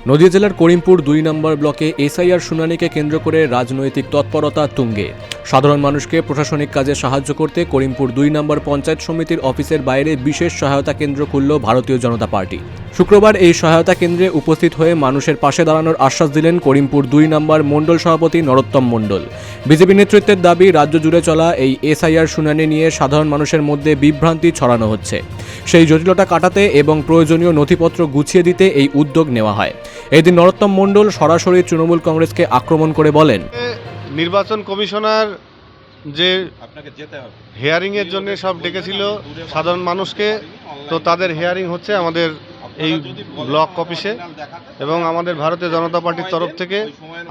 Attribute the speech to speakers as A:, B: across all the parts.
A: নদিয়া জেলার করিমপুর ২ নম্বর ব্লকে এসআইআর শুনানিকে কেন্দ্র করে রাজনৈতিক তৎপরতা তুঙ্গে। সাধারণ মানুষকে প্রশাসনিক কাজে সাহায্য করতে করিমপুর ২ নম্বর পঞ্চায়েত সমিতির অফিসের বাইরে বিশেষ সহায়তা কেন্দ্র খুলল ভারতীয় জনতা পার্টি। শুক্রবার এই সহায়তা কেন্দ্রে উপস্থিত হয়ে মানুষের পাশে দাঁড়ানোর আশ্বাস দিলেন করিমপুর ২ নম্বর মণ্ডল সভাপতি নরোত্তম মণ্ডল। বিজেপি নেতৃত্বের দাবি, রাজ্য জুড়ে চলা এই এসআইআর শুনানি নিয়ে সাধারণ মানুষের মধ্যে বিভ্রান্তি ছড়ানো হচ্ছে। সেই জটিলতা কাটাতে এবং প্রয়োজনীয় নথিপত্র গুছিয়ে দিতে এই উদ্যোগ নেওয়া হয়। এদিন নরোত্তম মণ্ডল সরাসরি তৃণমূল কংগ্রেসকে আক্রমণ করে বলেন,
B: নির্বাচন কমিশনার যে হিয়ারিংয়ের জন্য সব ডেকেছিল সাধারণ মানুষকে, তো তাদের হিয়ারিং হচ্ছে আমাদের এই ব্লক অফিসে, এবং আমাদের ভারতীয় জনতা পার্টির তরফ থেকে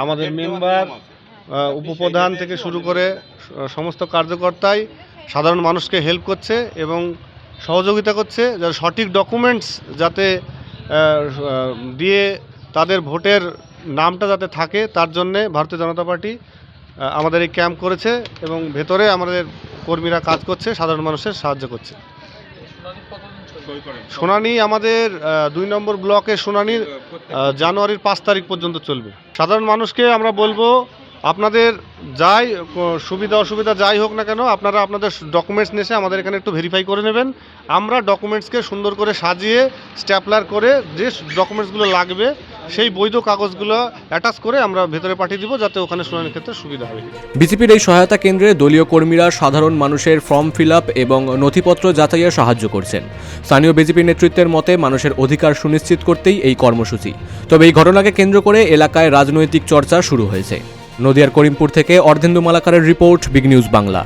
B: আমাদের মেম্বার, উপপ্রধান থেকে শুরু করে সমস্ত কার্যকর্তাই সাধারণ মানুষকে হেল্প করছে এবং সহযোগিতা করছে, যাতে সঠিক ডকুমেন্টস যাতে দিয়ে তাদের ভোটের নামটা যাতে থাকে, তার জন্যে ভারতীয় জনতা পার্টি আমাদের এই ক্যাম্প করেছে এবং ভেতরে আমাদের কর্মীরা কাজ করছে, সাধারণ মানুষের সাহায্য করছে। শুনানি আমাদের ২ নম্বর ব্লকের শুনানি জানুয়ারির ৫ তারিখ পর্যন্ত চলবে। সাধারণ মানুষকে আমরা বলবো, আপনাদের যাই সুবিধা অসুবিধা যাই হোক না কেন, আপনারা আপনাদের ডকুমেন্টস নিয়ে আমাদের এখানে একটু ভেরিফাই করে নেবেন। আমরা ডকুমেন্টসকে সুন্দর করে সাজিয়ে স্ট্যাপলার করে যে ডকুমেন্টসগুলো লাগবে সেই বৈধ কাগজগুলো অ্যাটাচ করে আমরা ভেতরে পাঠিয়ে দিব, যাতে ওখানে শুনানির ক্ষেত্রে সুবিধা হবে।
A: বিজেপির এই সহায়তা কেন্দ্রে দলীয় কর্মীরা সাধারণ মানুষের ফর্ম ফিল আপ এবং নথিপত্র যাচাইয়ে সাহায্য করছেন। স্থানীয় বিজেপি নেতৃত্বের মতে মানুষের অধিকার সুনিশ্চিত করতেই এই কর্মসূচি। তবে এই ঘটনাকে কেন্দ্র করে এলাকায় রাজনৈতিক চর্চা শুরু হয়েছে। নদিয়ার করিমপুর থেকে অর্ধেন্দু মালাকারের রিপোর্ট, বিগ নিউজ বাংলা।